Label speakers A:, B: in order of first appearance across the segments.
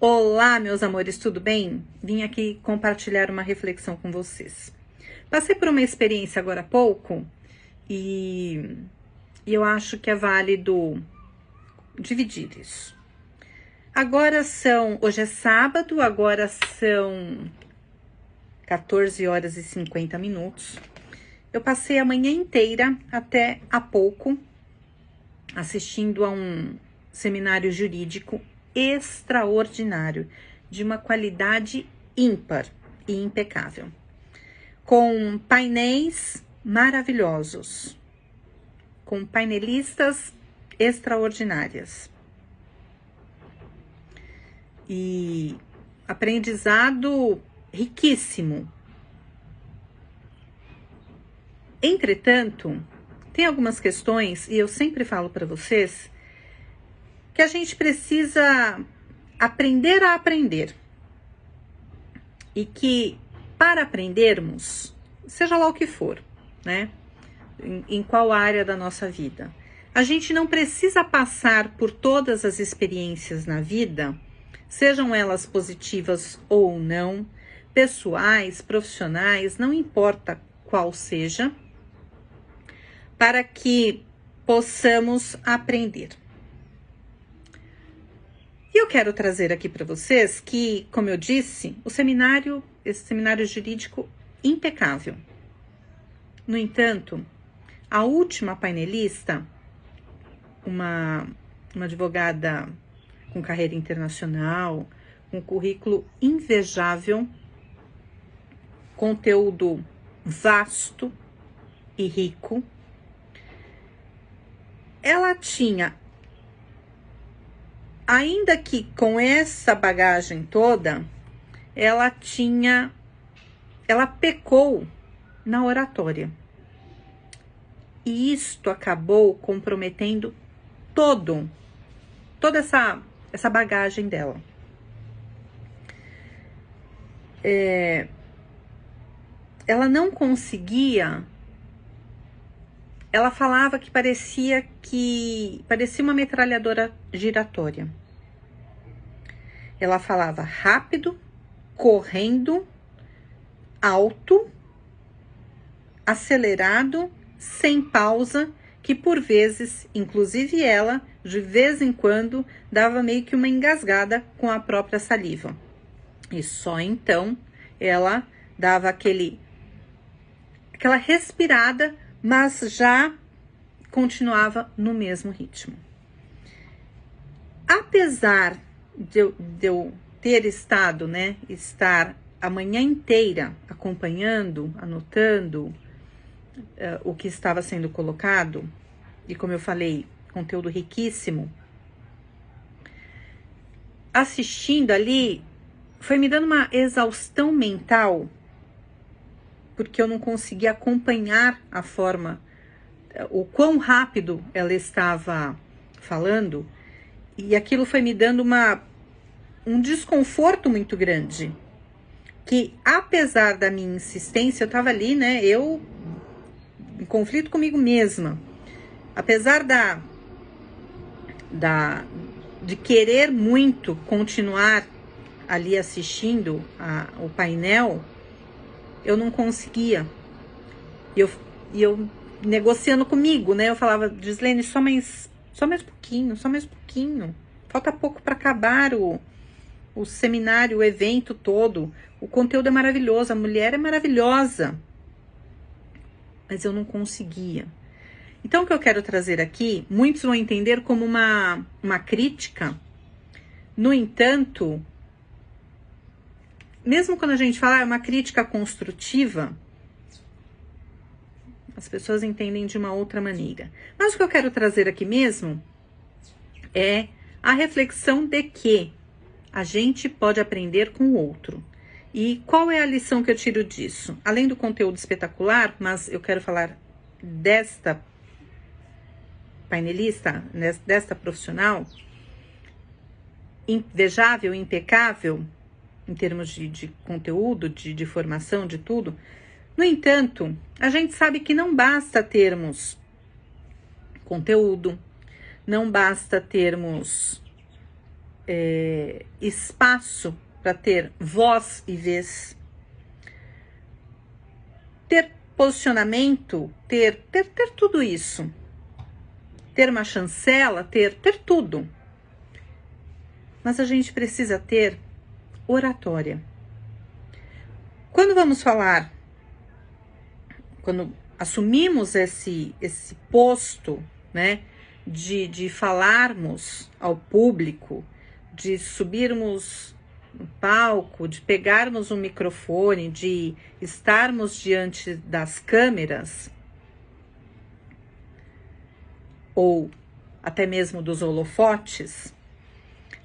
A: Olá, meus amores, tudo bem? Vim aqui compartilhar uma reflexão com vocês. Passei por uma experiência agora há pouco e eu acho que é válido dividir isso. Hoje é sábado, agora são 14 horas e 50 minutos. Eu passei a manhã inteira, até há pouco, assistindo a um seminário jurídico extraordinário, de uma qualidade ímpar e impecável, com painéis maravilhosos, com painelistas extraordinárias e aprendizado riquíssimo. Entretanto, tem algumas questões, e eu sempre falo para vocês, que a gente precisa aprender a aprender. E que, para aprendermos, seja lá o que for, né? Em qual área da nossa vida, a gente não precisa passar por todas as experiências na vida, sejam elas positivas ou não, pessoais, profissionais, não importa qual seja, para que possamos aprender. E eu quero trazer aqui para vocês que, como eu disse, esse seminário jurídico impecável. No entanto, a última painelista, uma advogada com carreira internacional, com currículo invejável, conteúdo vasto e rico, ela tinha, ainda que com essa bagagem toda, ela pecou na oratória. E isto acabou comprometendo toda essa bagagem dela. Ela não conseguia. Ela falava que parecia uma metralhadora giratória. Ela falava rápido, correndo, alto, acelerado, sem pausa, que por vezes, inclusive ela, de vez em quando, dava meio que uma engasgada com a própria saliva. E só então ela dava aquela respirada, mas já continuava no mesmo ritmo. Apesar de eu ter estado, estar a manhã inteira acompanhando, anotando o que estava sendo colocado, e como eu falei, conteúdo riquíssimo, assistindo ali, foi me dando uma exaustão mental, porque eu não conseguia acompanhar a forma, o quão rápido ela estava falando, e aquilo foi me dando um desconforto muito grande, que apesar da minha insistência, eu estava ali, eu em conflito comigo mesma, apesar de querer muito continuar ali assistindo o painel, eu não conseguia. E eu negociando comigo, eu falava, Gislene, só mais pouquinho. Falta pouco para acabar o seminário, o evento todo. O conteúdo é maravilhoso, a mulher é maravilhosa. Mas eu não conseguia. Então, o que eu quero trazer aqui, muitos vão entender como uma crítica. No entanto, mesmo quando a gente fala uma crítica construtiva, as pessoas entendem de uma outra maneira. Mas o que eu quero trazer aqui mesmo é a reflexão de que a gente pode aprender com o outro. E qual é a lição que eu tiro disso? Além do conteúdo espetacular, mas eu quero falar desta painelista, desta profissional, invejável, impecável, em termos de conteúdo, de formação, de tudo. No entanto, a gente sabe que não basta termos conteúdo, não basta termos espaço para ter voz e vez, ter posicionamento, ter tudo isso, ter uma chancela, ter tudo. Mas a gente precisa ter oratória. Quando vamos falar, quando assumimos esse posto, né, de falarmos ao público, de subirmos no palco, de pegarmos um microfone, de estarmos diante das câmeras, ou até mesmo dos holofotes,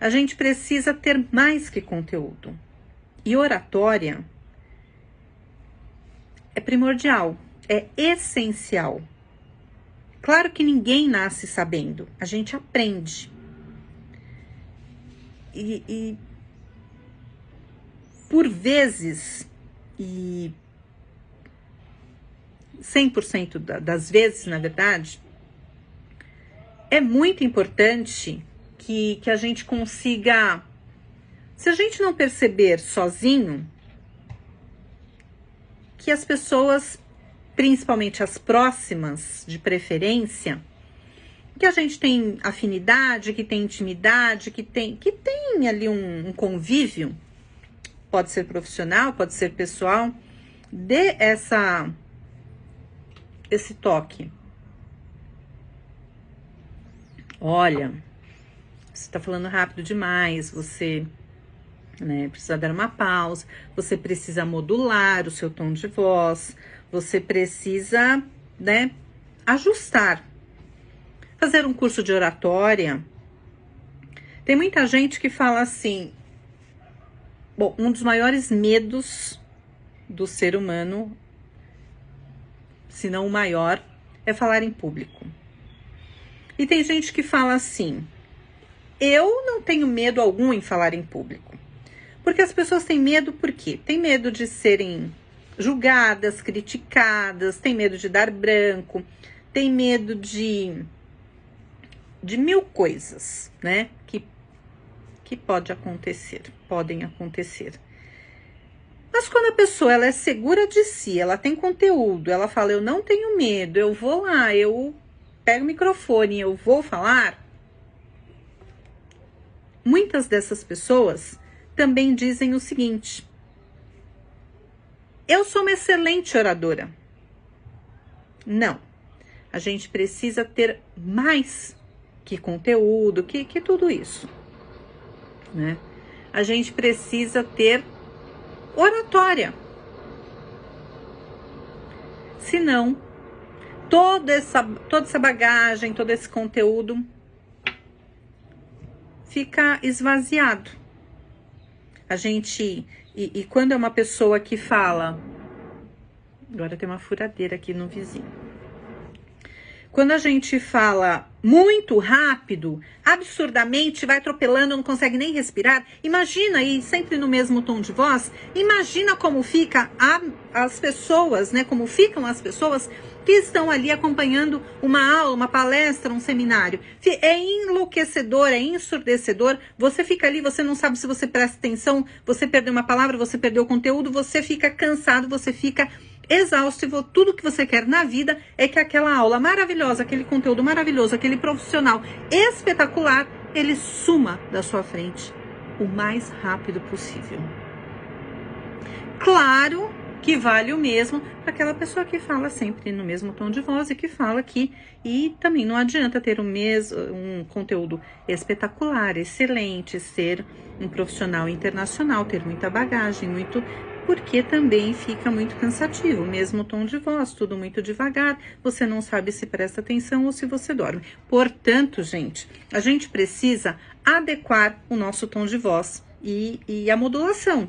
A: a gente precisa ter mais que conteúdo. E oratória é primordial, é essencial. Claro que ninguém nasce sabendo, a gente aprende. E por vezes, e 100% das vezes, na verdade, é muito importante que a gente consiga, se a gente não perceber sozinho, que as pessoas, principalmente as próximas, de preferência, que a gente tem afinidade, que tem intimidade, que tem ali um convívio, pode ser profissional, pode ser pessoal, dê esse toque. Olha, você está falando rápido demais, você, né, precisa dar uma pausa, você precisa modular o seu tom de voz, você precisa, né, ajustar. Fazer um curso de oratória. Tem muita gente que fala assim, bom, um dos maiores medos do ser humano, se não o maior, é falar em público. E tem gente que fala assim, eu não tenho medo algum em falar em público. Porque as pessoas têm medo, por quê? Tem medo de serem julgadas, criticadas, tem medo de dar branco, tem medo de mil coisas, né? Que podem acontecer. Mas quando a pessoa ela é segura de si, ela tem conteúdo, ela fala, eu não tenho medo, eu vou lá, eu pego o microfone, eu vou falar. Muitas dessas pessoas também dizem o seguinte, eu sou uma excelente oradora. Não, a gente precisa ter mais que conteúdo, que tudo isso, né? A gente precisa ter oratória. Senão, toda essa bagagem, todo esse conteúdo fica esvaziado. A gente, e quando é uma pessoa que fala, agora tem uma furadeira aqui no vizinho. Quando a gente fala muito rápido, absurdamente, vai atropelando, não consegue nem respirar, imagina aí, sempre no mesmo tom de voz, imagina como fica as pessoas, né? Como ficam as pessoas que estão ali acompanhando uma aula, uma palestra, um seminário. É enlouquecedor, é ensurdecedor. Você fica ali, você não sabe se você presta atenção, você perdeu uma palavra, você perdeu o conteúdo, você fica cansado, você fica exausto, e tudo que você quer na vida é que aquela aula maravilhosa, aquele conteúdo maravilhoso, aquele profissional espetacular, ele suma da sua frente o mais rápido possível. Claro que vale o mesmo para aquela pessoa que fala sempre no mesmo tom de voz e que fala aqui, e também não adianta ter um conteúdo espetacular, excelente, ser um profissional internacional, ter muita bagagem, porque também fica muito cansativo, mesmo tom de voz, tudo muito devagar, você não sabe se presta atenção ou se você dorme. Portanto, gente, a gente precisa adequar o nosso tom de voz e a modulação.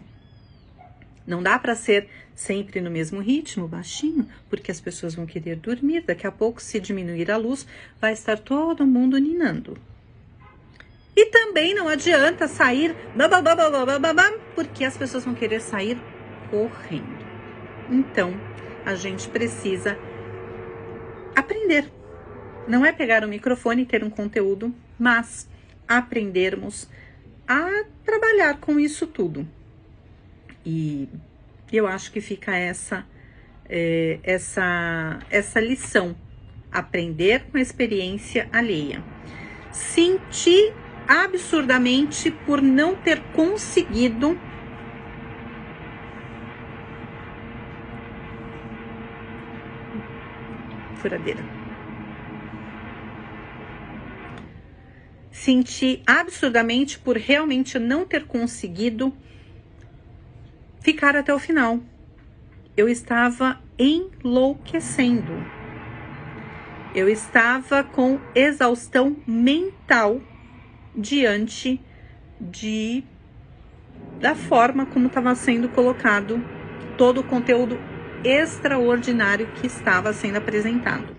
A: Não dá para ser sempre no mesmo ritmo, baixinho, porque as pessoas vão querer dormir. Daqui a pouco, se diminuir a luz, vai estar todo mundo ninando. E também não adianta sair porque as pessoas vão querer sair correndo. Então, a gente precisa aprender. Não é pegar o microfone e ter um conteúdo, mas aprendermos a trabalhar com isso tudo. E eu acho que fica essa lição, aprender com a experiência alheia. Senti absurdamente por não ter conseguido furadeira. Senti absurdamente por realmente não ter conseguido ficar até o final. Eu estava enlouquecendo. Eu estava com exaustão mental diante da forma como estava sendo colocado todo o conteúdo extraordinário que estava sendo apresentado.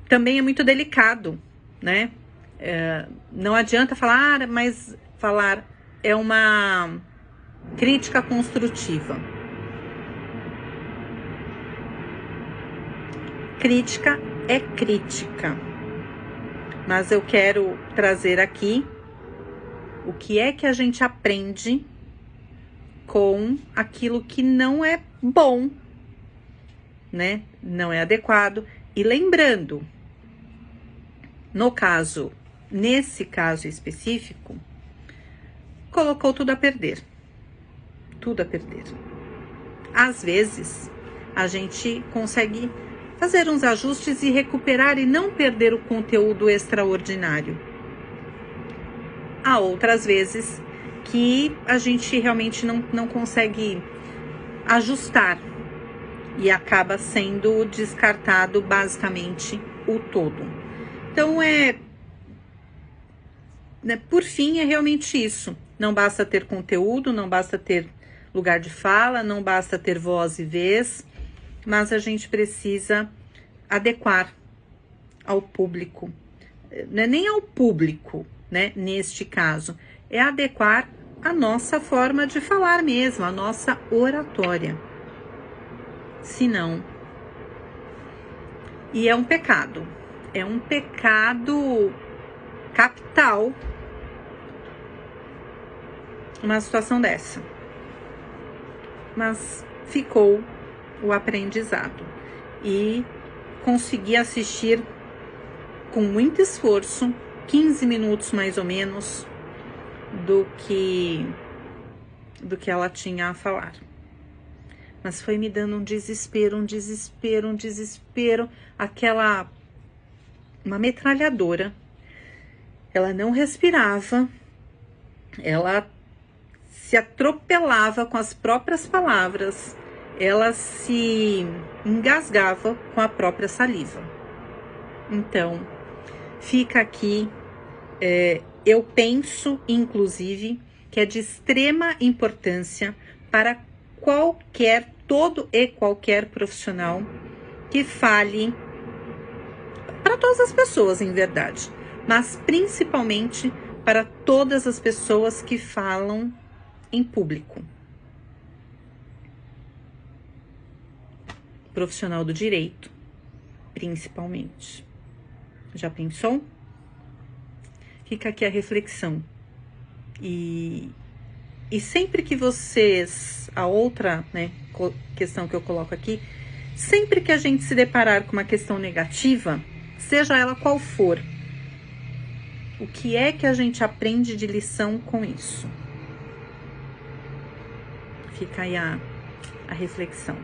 A: Também é muito delicado, né? Não adianta falar, mas falar é uma crítica construtiva. Crítica é crítica. Mas eu quero trazer aqui o que é que a gente aprende com aquilo que não é bom, né? Não é adequado. E lembrando, nesse caso específico, colocou tudo a perder. Tudo a perder. Às vezes, a gente consegue fazer uns ajustes e recuperar e não perder o conteúdo extraordinário. Há outras vezes que a gente realmente não consegue ajustar e acaba sendo descartado basicamente o todo. Então por fim, é realmente isso. Não basta ter conteúdo, não basta ter lugar de fala, não basta ter voz e vez, mas a gente precisa adequar ao público. Não é nem ao público, né? Neste caso, é adequar a nossa forma de falar mesmo, a nossa oratória. Senão, e é um pecado capital uma situação dessa. Mas ficou o aprendizado e consegui assistir com muito esforço, 15 minutos mais ou menos, do que ela tinha a falar. Mas foi me dando um desespero, uma metralhadora. Ela não respirava, ela se atropelava com as próprias palavras, ela se engasgava com a própria saliva. Então, fica aqui, eu penso, inclusive, que é de extrema importância para todo e qualquer profissional que fale, para todas as pessoas, em verdade, mas principalmente para todas as pessoas que falam em público. Profissional do direito, principalmente. Já pensou? Fica aqui a reflexão. E sempre que a outra, né, questão que eu coloco aqui, sempre que a gente se deparar com uma questão negativa, seja ela qual for, o que é que a gente aprende de lição com isso? Fica aí a reflexão.